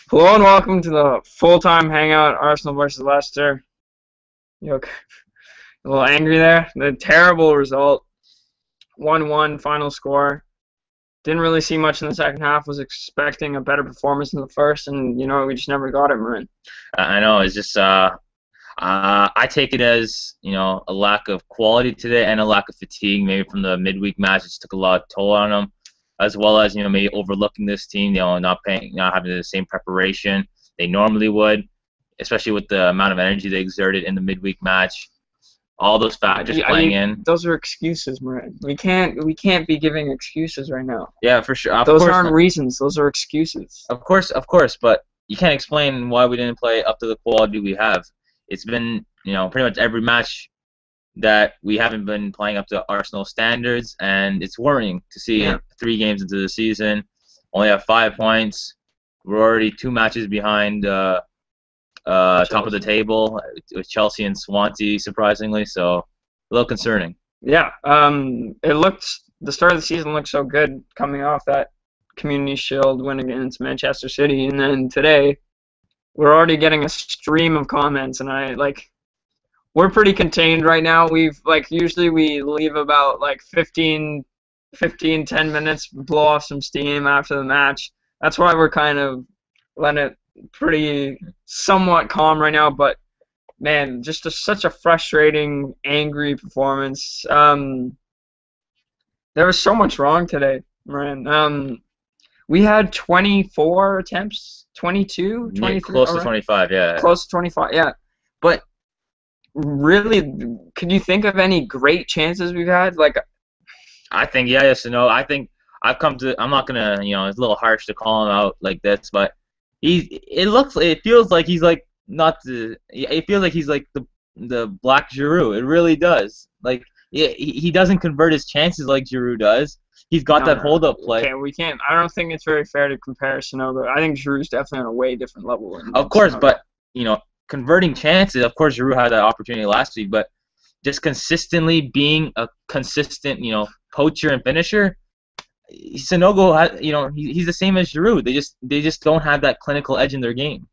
Hello and welcome to the full-time hangout, Arsenal versus Leicester. You look a little angry there. The terrible result, 1-1 final score. Didn't really see much in the second half. Was expecting a better performance in the first, and we just never got it, Marin. I know it's just I take it as a lack of quality today and a lack of fatigue, maybe from the midweek match. It just took a lot of toll on them, as well as maybe overlooking this team, not having the same preparation they normally would, especially with the amount of energy they exerted in the midweek match. All those factors playing in. Those are excuses, Marin. We can't be giving excuses right now. Yeah, for sure. Those aren't reasons. Those are excuses. Of course, but you can't explain why we didn't play up to the quality we have. It's been, pretty much every match that we haven't been playing up to Arsenal standards, and it's worrying to see 3 games into the season, only have 5 points. We're already 2 matches behind top of the table with Chelsea and Swansea, surprisingly, so a little concerning. Yeah, the start of the season looked so good coming off that Community Shield win against Manchester City, and then today we're already getting a stream of comments, and we're pretty contained right now. We've usually we leave about 10 minutes, blow off some steam after the match. That's why we're kind of letting it pretty somewhat calm right now, but man, just such a frustrating, angry performance. There was so much wrong today, Marin. We had 24 attempts, 22, 23, close to 25, yeah. Close to 25, yeah. But really, could you think of any great chances we've had? I think yes and no. I think I'm not gonna, it's a little harsh to call him out like this, but it feels like he's it feels like he's like the black Giroud. It really does. He doesn't convert his chances like Giroud does. He's got that hold-up play. Okay, we can't. I don't think it's very fair to compare Sanogo. I think Giroud's definitely on a way different level. Of course, but converting chances. Of course, Giroud had that opportunity last week, but just consistently being a consistent, poacher and finisher. Sanogo, he's the same as Giroud. They just don't have that clinical edge in their game.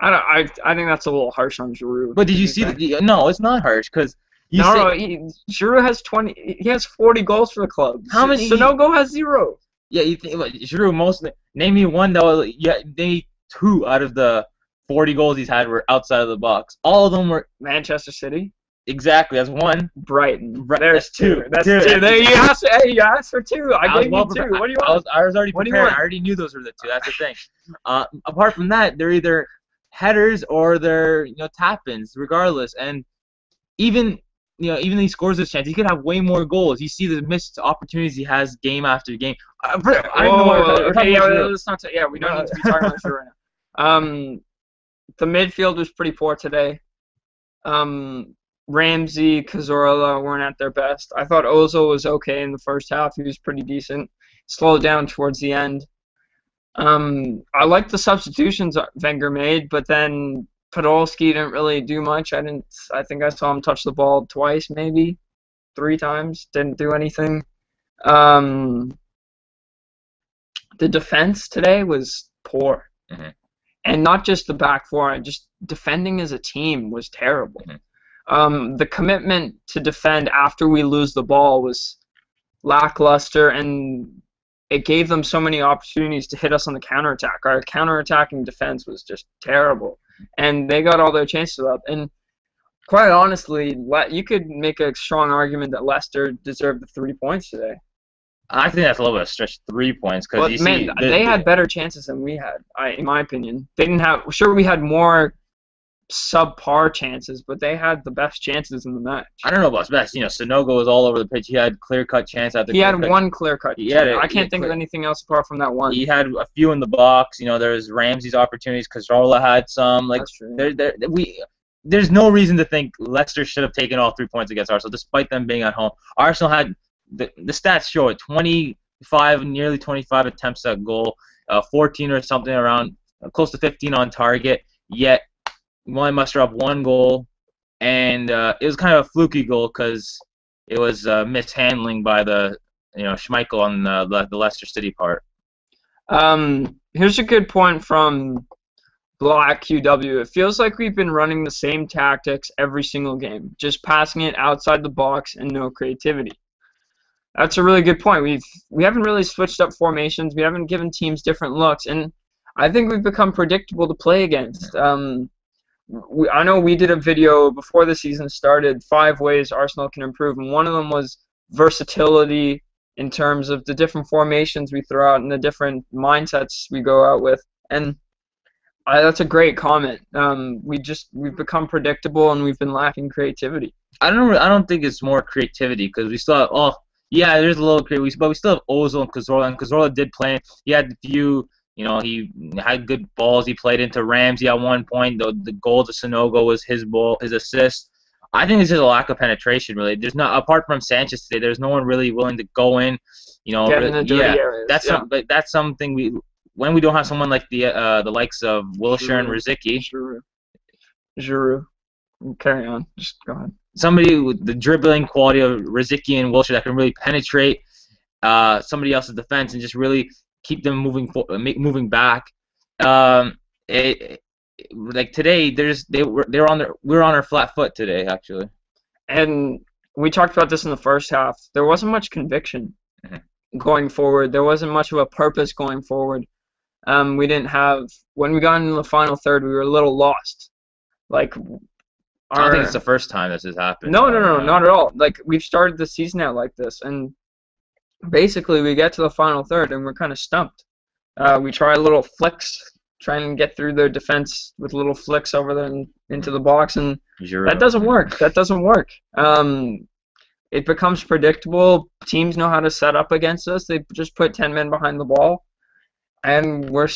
I think that's a little harsh on Giroud. But did you see? No, it's not harsh because. Giroud has 20. He has 40 goals for the club. How many? Sanogo has 0. Yeah, you think Giroud name me one that was name 2 out of the 40 goals he's had were outside of the box. All of them were Manchester City. Exactly, that's 1. Brighton. There's 2. That's 2. There you asked for 2. I gave you 2. What do you want? I was already prepared. I already knew those were the 2. That's the thing. Apart from that, they're either headers or they're tap-ins, regardless. And even he scores this chance, he could have way more goals. You see the missed opportunities he has game after game. We don't need to be talking about Giroud right now. The midfield was pretty poor today. Ramsey, Cazorla weren't at their best. I thought Ozil was okay in the first half. He was pretty decent. Slowed down towards the end. I liked the substitutions Wenger made, but then Podolski didn't really do much. I think I saw him touch the ball twice, maybe 3 times. Didn't do anything. The defense today was poor, and not just the back four. Just defending as a team was terrible. The commitment to defend after we lose the ball was lackluster, and it gave them so many opportunities to hit us on the counterattack. Our counterattacking defense was just terrible, and they got all their chances up. And quite honestly, you could make a strong argument that Leicester deserved the 3 points today. I think that's a little bit of a stretch, 3 points, because they had better chances than we had. In my opinion, they didn't have. Sure, we had more subpar chances, but they had the best chances in the match. I don't know about best. Sanogo was all over the pitch. He had clear-cut chance after. He had one clear-cut. I can't think of anything else apart from that one. He had a few in the box. There's Ramsey's opportunities. Cazorla had some. That's true. There's no reason to think Leicester should have taken all 3 points against Arsenal, despite them being at home. Arsenal had the stats show it: 25, nearly 25 attempts at goal, 14 or something around, close to 15 on target. Yet we only muster up 1 goal, and it was kind of a fluky goal because it was mishandling by the Schmeichel on the Leicester City part. Here's a good point from Black QW. It feels like we've been running the same tactics every single game, just passing it outside the box and no creativity. That's a really good point. We haven't really switched up formations. We haven't given teams different looks, and I think we've become predictable to play against. I know we did a video before the season started, 5 ways Arsenal can improve, and one of them was versatility in terms of the different formations we throw out and the different mindsets we go out with. And that's a great comment. We've become predictable and we've been lacking creativity. I don't think it's more creativity because we still have, yeah, there's a little creativity, but we still have Ozil and Cazorla. And Cazorla did play. He had a few, he had good balls. He played into Ramsey at one point. The goal to Sanogo was his ball, his assist. I think it's just a lack of penetration, really. There's not, apart from Sanchez today, there's no one really willing to go in, Get in the dirty areas. That's something when we don't have someone like the likes of Wilshere and Rosicky. Giroud. Carry on. Just go ahead. Somebody with the dribbling quality of Rosicky and Wilshere that can really penetrate somebody else's defense and just really keep them moving back. Like today, we were on our flat foot today, actually. And we talked about this in the first half. There wasn't much conviction going forward. There wasn't much of a purpose going forward. We didn't have, when we got into the final third, we were a little lost. Like, I don't think it's the first time this has happened. No, not at all. Like, we've started the season out like this, and basically we get to the final third and we're kind of stumped. We try little flicks, trying to get through their defense with little flicks over them into the box, and that doesn't work. It becomes predictable. Teams know how to set up against us. They just put 10 men behind the ball, and we're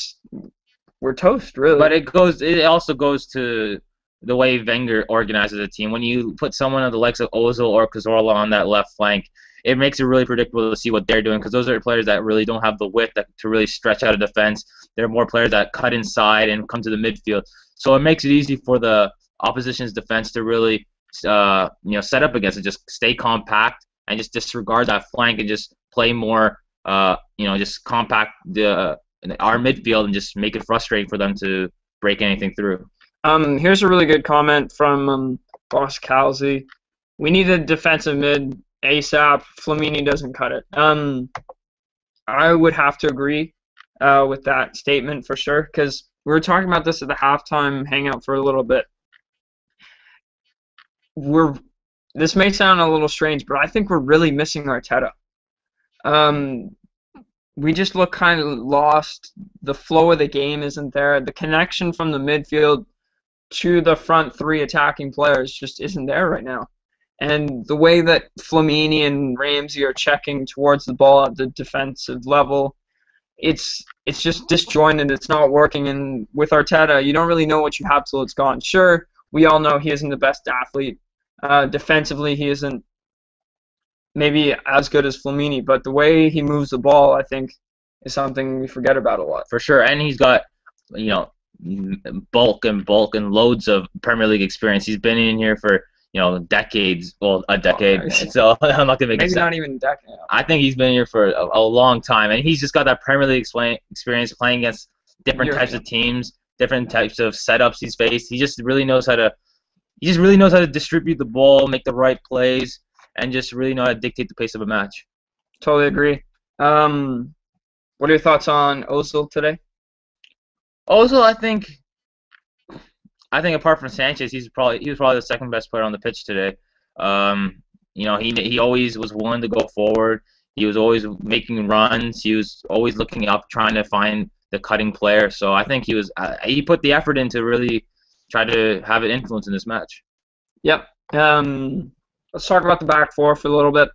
toast, really. But it also goes to the way Wenger organizes a team. When you put someone of the likes of Ozil or Cazorla on that left flank, it makes it really predictable to see what they're doing because those are players that really don't have the width to really stretch out a defense. They're more players that cut inside and come to the midfield. So it makes it easy for the opposition's defense to really set up against it, just stay compact and just disregard that flank and just play more, just compact our midfield and just make it frustrating for them to break anything through. Here's a really good comment from Boss Calzi. We need a defensive mid ASAP. Flamini doesn't cut it. I would have to agree with that statement for sure, because we were talking about this at the halftime hangout for a little bit. This may sound a little strange, but I think we're really missing Arteta. We just look kind of lost. The flow of the game isn't there. The connection from the midfield to the front 3 attacking players just isn't there right now. And the way that Flamini and Ramsey are checking towards the ball at the defensive level, it's just disjointed. It's not working. And with Arteta, you don't really know what you have till it's gone. Sure, we all know he isn't the best athlete. Defensively, he isn't maybe as good as Flamini, but the way he moves the ball, I think, is something we forget about a lot. For sure, and he's got, bulk and loads of Premier League experience. He's been in here for, decades. Well, a decade. So I'm not gonna make maybe not even a decade. I think he's been here for a long time, and he's just got that Premier League experience playing against different types of teams, different types of setups he's faced. He just really knows how to. He just really knows how to distribute the ball, make the right plays, and just really know how to dictate the pace of a match. Totally agree. What are your thoughts on Ozil today? Ozil, I think apart from Sanchez, he was probably the second best player on the pitch today. He always was willing to go forward. He was always making runs. He was always looking up, trying to find the cutting player. So I think he put the effort in to really try to have an influence in this match. Yep. Let's talk about the back 4 for a little bit.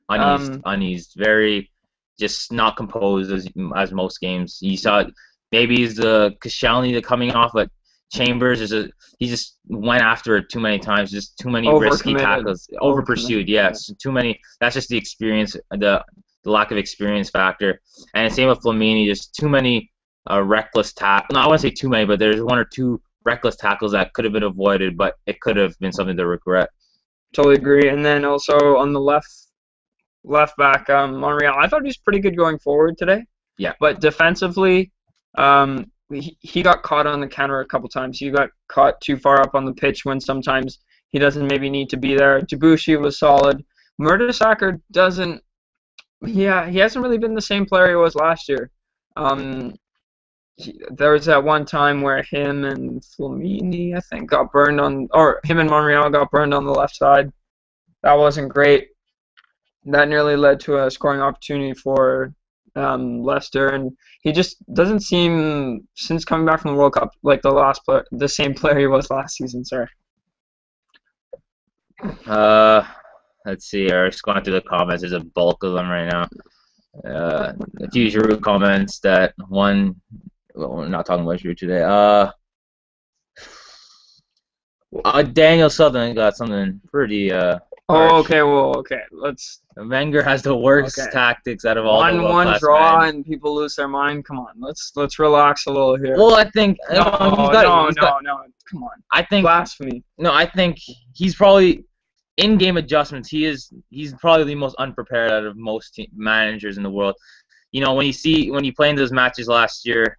Uneased, very just not composed as most games. You saw maybe he's the Koscielny coming off, but Chambers he just went after it too many times, just too many risky tackles, over pursued. Yes, too many. That's just the experience, the lack of experience factor. And same with Flamini, just too many reckless tackles. No, I wouldn't say too many, but there's 1 or 2 reckless tackles that could have been avoided, but it could have been something to regret. Totally agree. And then also on the left back, Monreal, I thought he was pretty good going forward today. Yeah. But defensively, he got caught on the counter a couple times. He got caught too far up on the pitch when sometimes he doesn't maybe need to be there. Debussy was solid. Mertesacker doesn't. Yeah, he hasn't really been the same player he was last year. Um, there was that one time where him and Flamini, I think, got burned on, or him and Monreal got burned on the left side. That wasn't great. That nearly led to a scoring opportunity for Leicester, and he just doesn't seem, since coming back from the World Cup, like the same player he was last season. Sorry. Let's see. I'm just going through the comments. There's a bulk of them right now. A few Giroud comments that one. Well, we're not talking about Giroud today. Daniel Sutherland got something pretty. Okay. Well, okay. Let's. Wenger has the worst tactics out of all the one draw men. And people lose their mind. Come on, let's relax a little here. Well, I think no. Come on. I think blasphemy. No, I think he's probably in-game adjustments. He's probably the most unprepared out of most managers in the world. You know, when you play in those matches last year,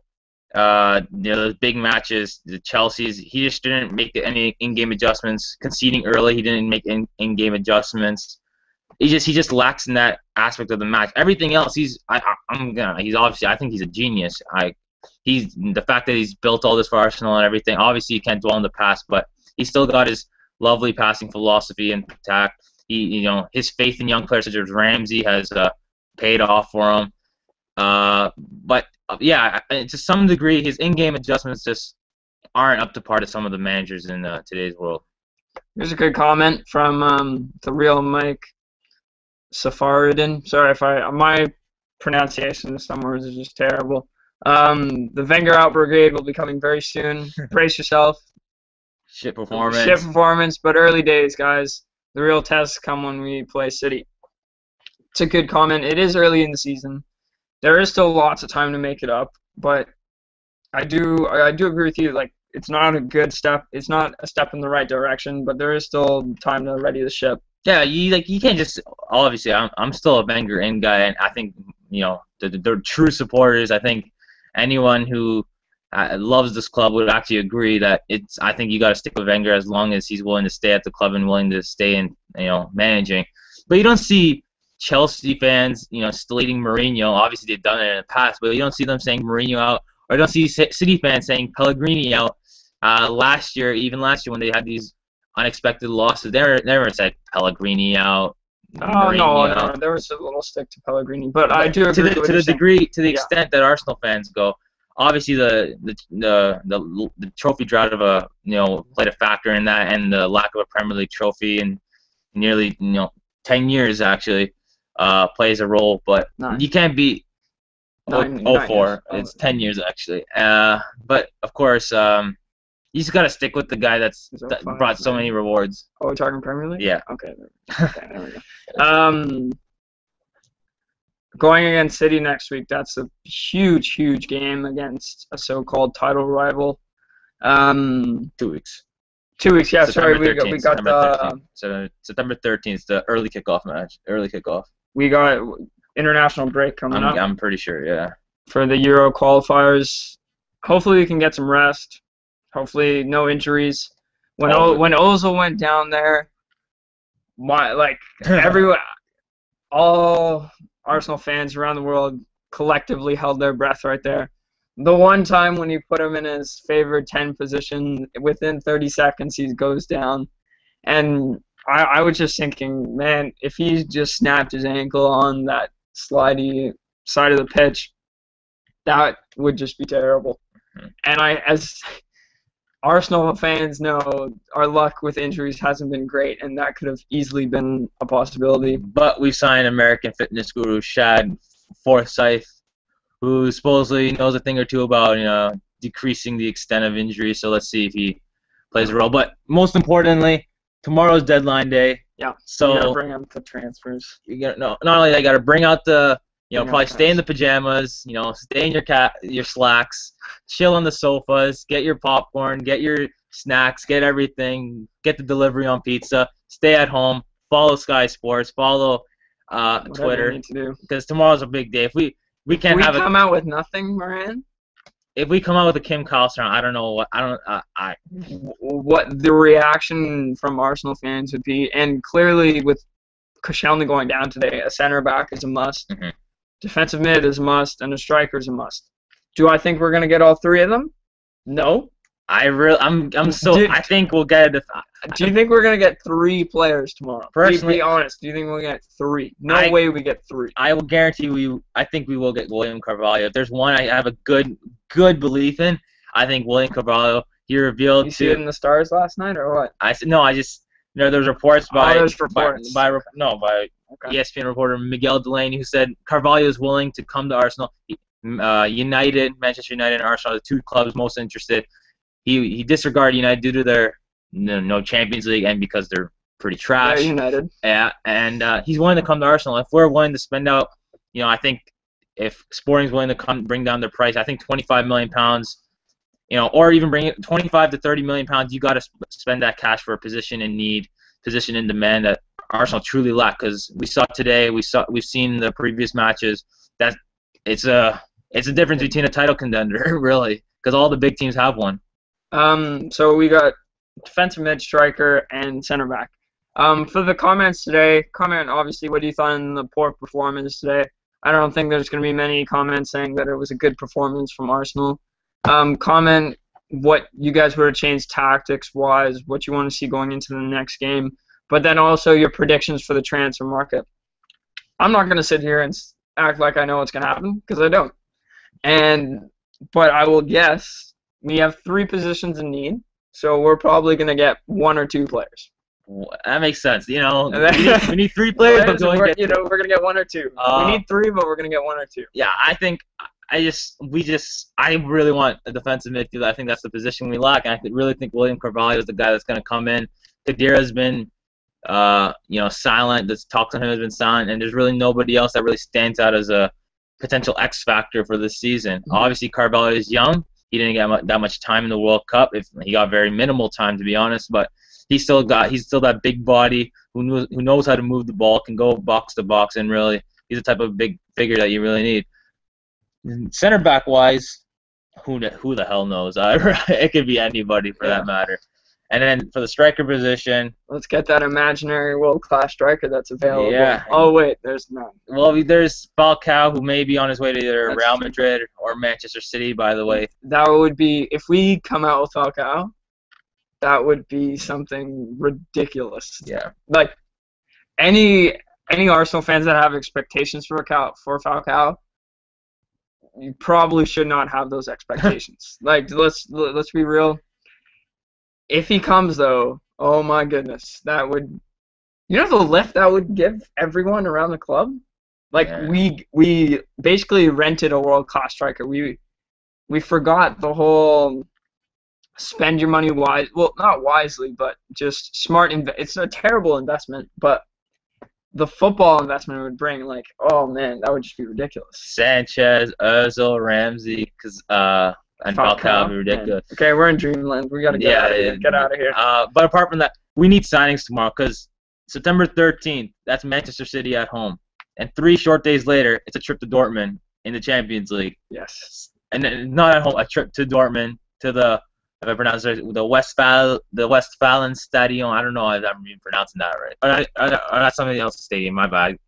those big matches, the Chelsea's, he just didn't make any in-game adjustments. Conceding early, he didn't make in-game adjustments. He just lacks in that aspect of the match. Everything else, he's obviously, I think he's a genius. He's the fact that he's built all this for Arsenal and everything. Obviously, you can't dwell on the past, but he's still got his lovely passing philosophy and attack. His faith in young players such as Ramsey has paid off for him. But yeah, to some degree, his in-game adjustments just aren't up to par to some of the managers in today's world. Here's a good comment from the real Mike Safaridin. Sorry if my pronunciation of some words is just terrible. The Wenger out brigade will be coming very soon. Brace yourself. Shit performance, but early days, guys. The real tests come when we play City. It's a good comment. It is early in the season. There is still lots of time to make it up, but I do agree with you. Like, it's not a good step. It's not a step in the right direction, but there is still time to ready the ship. Yeah, you can't just, obviously I'm still a Wenger in guy, and I think the true supporters. I think anyone who loves this club would actually agree that I think you got to stick with Wenger as long as he's willing to stay at the club and willing to stay in managing. But you don't see Chelsea fans slating Mourinho. Obviously they've done it in the past, but you don't see them saying Mourinho out, or you don't see City fans saying Pellegrini out. Last year when they had these unexpected losses, they never said Pellegrini out. Oh no, there was a little stick to Pellegrini, but I do agree to the extent that Arsenal fans go. Obviously, the trophy drought of played a factor in that, and the lack of a Premier League trophy in nearly 10 years actually plays a role. But you can't beat 04. It's 10 years actually. But of course, you just gotta stick with the guy that brought so many rewards. Oh, we're talking Premier League? Yeah. Okay, there we go. Going against City next week, that's a huge game against a so-called title rival. 2 weeks. 2 weeks, yeah. September Sorry, 13th, we got the... So September 13th, the early kickoff match. Early kickoff. We got international break coming up. I'm pretty sure, yeah. For the Euro qualifiers. Hopefully we can get some rest. Hopefully no injuries. When Ozil went down there, everyone, all Arsenal fans around the world collectively held their breath right there. The one time when you put him in his favorite 10 position, within 30 seconds he goes down. And I was just thinking, man, if he just snapped his ankle on that slidey side of the pitch, that would just be terrible. And as Arsenal fans know, our luck with injuries hasn't been great, and that could have easily been a possibility. But we've signed American fitness guru Shad Forsyth, who supposedly knows a thing or two about decreasing the extent of injury. So let's see if he plays a role. But most importantly, tomorrow's deadline day. Yeah. So you gotta bring up the transfers. Not only that, you gotta bring out the probably stay in the pajamas, stay in your slacks, chill on the sofas, get your popcorn, get your snacks, get everything, get the delivery on pizza, stay at home, follow Sky Sports, follow Twitter, because tomorrow's a big day. If we can't have come out with nothing, Moran? if we come out with a Kim Kallstrom, I don't know what what the reaction from Arsenal fans would be, and clearly with Koscielny going down today, a center back is a must, defensive mid is a must, and a striker is a must. Do I think we're gonna get all three of them? No. I think we'll get it. Do you think we're gonna get three players tomorrow? Personally, be honest. Do you think we'll get three? No way we get three. I will guarantee I think we will get William Carvalho. If there's one I have a good belief in, I think William Carvalho. He revealed. You see it in the stars last night or what? There's reports by Okay. ESPN reporter Miguel Delaney who said Carvalho is willing to come to Arsenal. Manchester United and Arsenal are the two clubs most interested. He disregarded United due to their no Champions League and because they're pretty trash. Yeah, United. Yeah, and he's willing to come to Arsenal. If we're willing to spend out, I think if Sporting's willing to bring down their price, I think £25 million, or even bring it 25 to 30 million pounds, you got to spend that cash for a position in need, position in demand that Arsenal truly lack. Because we saw today, we've seen the previous matches that it's a difference between a title contender really, because all the big teams have one. So we got defensive mid, striker, and center back. For the comments today, comment obviously what you thought in the poor performance today. I don't think there's going to be many comments saying that it was a good performance from Arsenal. Comment what you guys would have changed tactics-wise, what you want to see going into the next game, but then also your predictions for the transfer market. I'm not going to sit here and act like I know what's going to happen, because I don't. But I will guess we have three positions in need, so we're probably going to get one or two players. That makes sense. We need three players, but we're going to get one or two. We need three, but we're going to get one or two. Yeah, I really want a defensive midfield. I think that's the position we lack, and I really think William Carvalho is the guy that's going to come in. Khedira's been, silent. The talk to him has been silent, and there's really nobody else that really stands out as a potential X factor for this season. Mm-hmm. Obviously, Carvalho is young. He didn't get that much time in the World Cup. He got very minimal time, to be honest, but he's still that big body who knows how to move the ball, can go box to box, and really he's the type of big figure that you really need. Center back wise, who the hell knows? It could be anybody for that matter. And then for the striker position, let's get that imaginary world-class striker that's available. Yeah. Oh wait, there's none. Well, there's Falcao, who may be on his way to either Real Madrid or Manchester City. By the way, that would be, if we come out with Falcao, that would be something ridiculous. Yeah. Like any Arsenal fans that have expectations for Falcao, you probably should not have those expectations. Like let's be real. If he comes though, oh my goodness, that would, the lift that would give everyone around the club. Like we basically rented a world-class striker. We forgot the whole spend your money wise. Well, not wisely, but just smart. It's a terrible investment, but the football investment it would bring, like, oh man, that would just be ridiculous. Sanchez, Ozil, Ramsey, and Falcao would be ridiculous. Man. Okay, we're in dreamland. We gotta get out of here. But apart from that, we need signings tomorrow because September 13th, that's Manchester City at home, and 3 short days later, it's a trip to Dortmund in the Champions League. Yes. And not at home, a trip to Dortmund to the, if I pronounce it, the Westfalen Stadion. I don't know if I'm even pronouncing that right. Or that's something else stadium. My bad.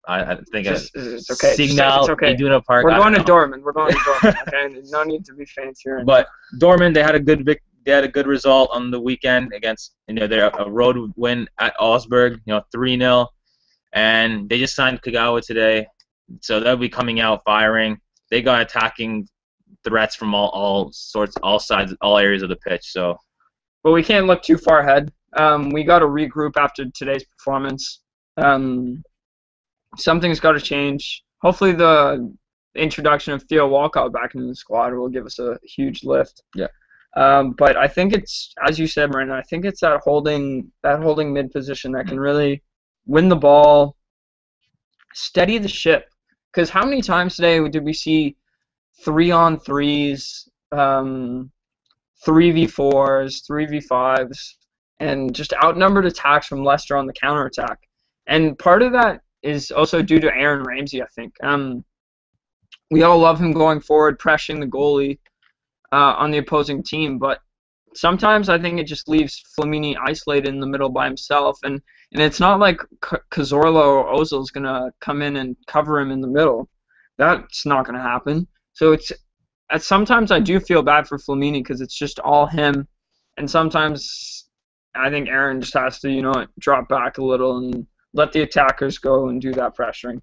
I think it's okay. Signal it's okay. Iduna Park. We're going to Dortmund. Okay, no need to be fancy. But Dortmund, they had a good result on the weekend against their a road win at Augsburg. 3-0, and they just signed Kagawa today, so they'll be coming out firing. They got attacking threats from all sorts, all sides, all areas of the pitch. So, but we can't look too far ahead. We got to regroup after today's performance. Something's got to change. Hopefully the introduction of Theo Walcott back into the squad will give us a huge lift. Yeah. But I think it's, as you said, Miranda, I think it's that holding mid position that can really win the ball, steady the ship. Because how many times today did we see 3-on-3s, 3v4s, 3v5s, and just outnumbered attacks from Leicester on the counterattack? And part of that is also due to Aaron Ramsey, I think. We all love him going forward, pressuring the goalie. on the opposing team. But sometimes I think it just leaves Flamini isolated in the middle by himself, and it's not like Cazorla or Ozil's gonna come in and cover him in the middle. That's not gonna happen. So sometimes I do feel bad for Flamini because it's just all him, and sometimes I think Aaron just has to, drop back a little and let the attackers go and do that pressuring.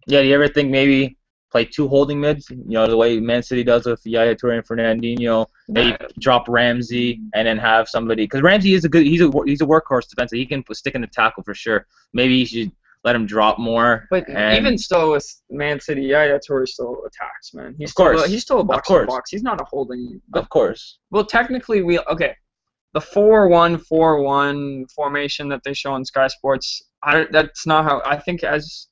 Yeah, do you ever think maybe play two holding mids? The way Man City does with Yaya Toure and Fernandinho. Maybe drop Ramsey and then have somebody, because Ramsey is he's a workhorse defensive. He can stick in the tackle for sure. Maybe you should let him drop more. But even still, with Man City, Yaya Toure still attacks, man. He's still a box to box. He's not a holding. Of course. Well, technically, the 4-1-4-1 formation that they show on Sky Sports, that's not how I think that's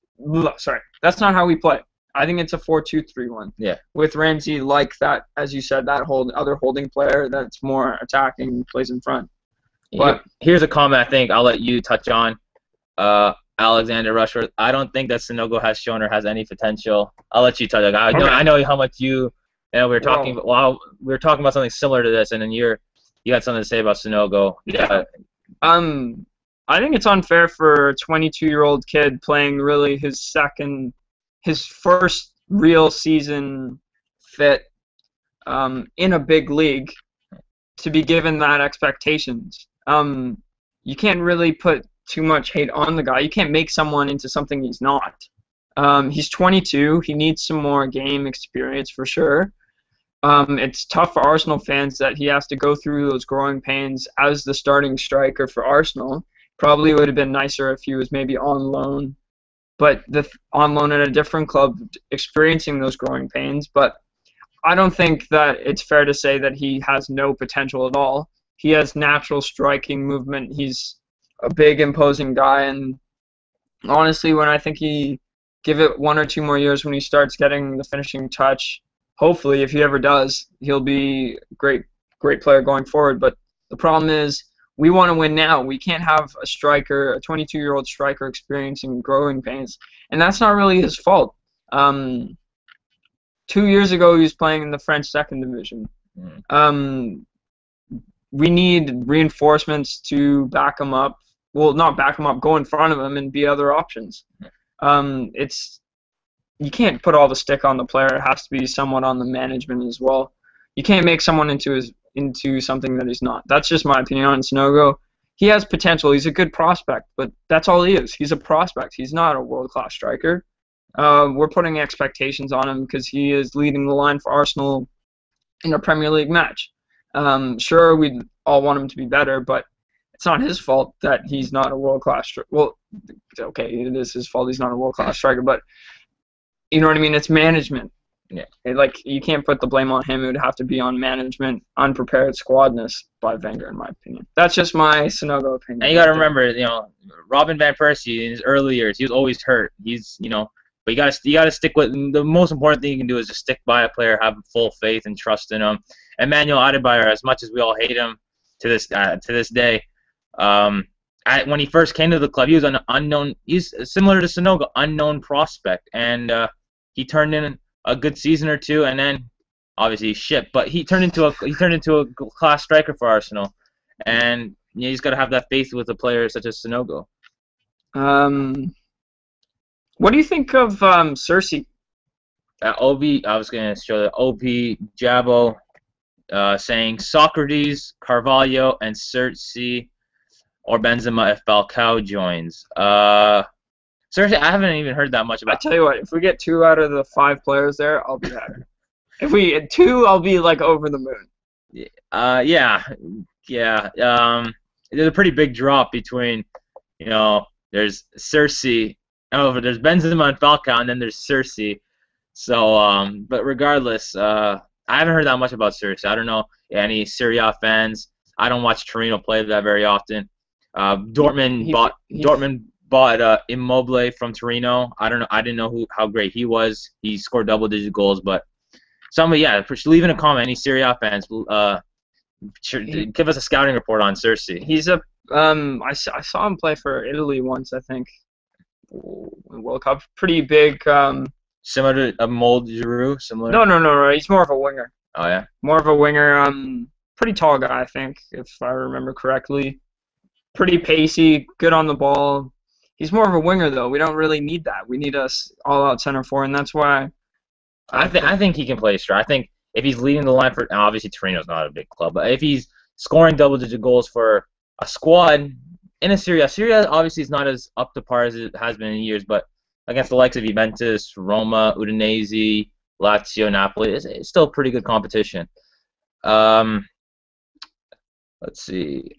not how we play. I think it's a 4-2-3-1. Yeah. With Ramsey like that, as you said, that other holding player that's more attacking, plays in front. But here's a comment I think I'll let you touch on. Alexander Rushworth. I don't think that Sanogo has shown or has any potential. I'll let you touch. I know how much we were talking. We were talking about something similar to this, and then you got something to say about Sanogo. Yeah. I think it's unfair for a 22-year-old kid playing really his first real season fit in a big league to be given that expectations. You can't really put too much hate on the guy. You can't make someone into something he's not. He's 22. He needs some more game experience for sure. It's tough for Arsenal fans that he has to go through those growing pains as the starting striker for Arsenal. Probably would have been nicer if he was maybe on loan, but on loan at a different club, experiencing those growing pains. But I don't think that it's fair to say that he has no potential at all. He has natural striking movement. He's a big, imposing guy, and honestly, when I think he give it 1 or 2 more years when he starts getting the finishing touch, hopefully, if he ever does, he'll be a great player going forward. But the problem is, we want to win now. We can't have a 22-year-old striker experiencing growing pains, and that's not really his fault. 2 years ago, he was playing in the French second division. We need reinforcements to back him up. Well, not back him up, go in front of him and be other options. You can't put all the stick on the player. It has to be somewhat on the management as well. You can't make someone into something that he's not. That's just my opinion on Sanogo. He has potential. He's a good prospect, but that's all he is. He's a prospect. He's not a world-class striker. We're putting expectations on him because he is leading the line for Arsenal in a Premier League match. Sure, we all want him to be better, but it's not his fault that he's not a world-class striker. Well, okay, it is his fault he's not a world-class striker, but you know what I mean? It's management. Yeah. You can't put the blame on him. It would have to be on management, unprepared squadness by Wenger, in my opinion. That's just my Sanogo opinion. And you got to remember, Robin van Persie in his early years, he was always hurt. But you got to stick with the most important thing you can do is just stick by a player, have full faith and trust in him. Emmanuel Adebayor, as much as we all hate him to this day, when he first came to the club, he was an unknown. He's similar to Sanogo, unknown prospect, and he turned in a good season or two, and then obviously shit. But he turned into a class striker for Arsenal, and you just got to have that faith with a player such as Sanogo. What do you think of Cersei? I was going to show the OP Jabo saying Socrates, Carvalho, and Cersei or Benzema if Falcao joins. Cersei, I haven't even heard that much about. I tell you what, if we get 2 out of the 5 players there, I'll be happy. If we get 2, I'll be like over the moon. Yeah. There's a pretty big drop between, there's Cersei. Oh, there's Benzema and Falcao, and then there's Cersei. So, but regardless, I haven't heard that much about Cersei. I don't know any Serie A fans. I don't watch Torino play that very often. Dortmund bought Immobile from Torino. I don't know. I didn't know how great he was. He scored double-digit goals, but leave in a comment. Any Serie A fans, give us a scouting report on Cersei. He's I saw him play for Italy once, I think. World Cup, pretty big. Similar to a Mold Giroud, similar. No. He's more of a winger. Oh yeah. More of a winger. Pretty tall guy, I think, if I remember correctly. Pretty pacey, good on the ball. He's more of a winger, though. We don't really need that. We need us all-out center forward, and that's why I think he can play straight. I think if he's leading the line for, obviously Torino's not a big club, but if he's scoring double-digit goals for a squad in a Serie A obviously is not as up to par as it has been in years, but against the likes of Juventus, Roma, Udinese, Lazio, Napoli, it's still pretty good competition. Um, let's see,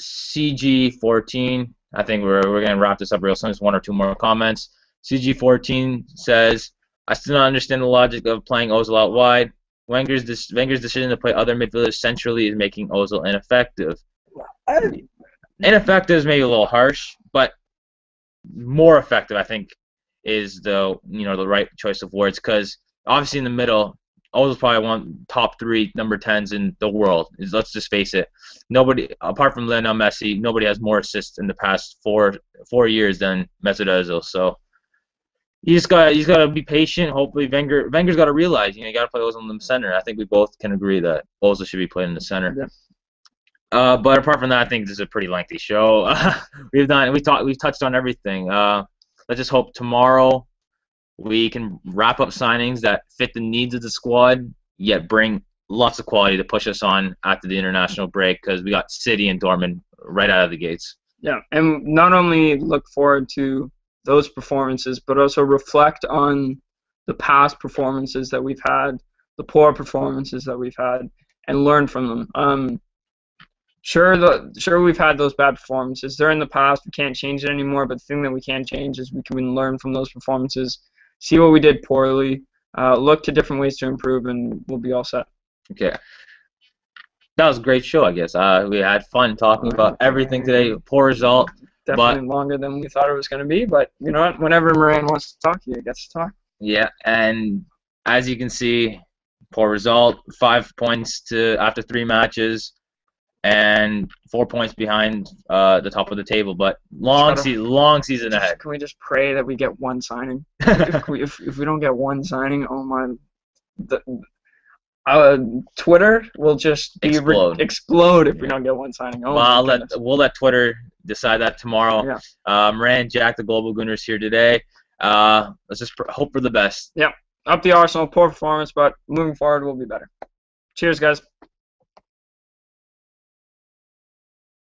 CG14. I think we're gonna wrap this up real soon. Just one or two more comments. CG14 says, I still don't understand the logic of playing Ozil out wide. Wenger's decision to play other midfielders centrally is making Ozil ineffective. Ineffective is maybe a little harsh, but more effective, I think, is the right choice of words. Because obviously in the middle, Ozil's probably one top 3 number 10s in the world. Let's just face it. Nobody, apart from Lionel Messi, nobody has more assists in the past four years than Mesut Ozil. So he's got to be patient. Hopefully Wenger's got to realize, you got to play Ozil in the center. I think we both can agree that Ozil should be played in the center. Yeah. But apart from that, I think this is a pretty lengthy show. We've touched on everything. Let's just hope tomorrow we can wrap up signings that fit the needs of the squad, yet bring lots of quality to push us on after the international break, because we got City and Dortmund right out of the gates. Yeah, and not only look forward to those performances, but also reflect on the past performances that we've had, the poor performances that we've had, and learn from them. Sure, we've had those bad performances. They're in the past. We can't change it anymore. But the thing that we can change is we can learn from those performances, see what we did poorly, look to different ways to improve, and we'll be all set. Okay. That was a great show, I guess. We had fun talking about everything today. Poor result. Definitely longer than we thought it was going to be. But you know what? Whenever Moran wants to talk, he gets to talk. Yeah, and as you can see, poor result. 5 points after 3 matches. And 4 points behind the top of the table, but long season ahead. Can we just pray that we get one signing? if we don't get one signing, oh my, Twitter will just explode if we don't get one signing. Oh, well, we'll let Twitter decide that tomorrow. Yeah. Rand, Jack, the Global Gooners here today. Let's just hope for the best. Yeah. Up the Arsenal, poor performance, but moving forward we'll be better. Cheers, guys.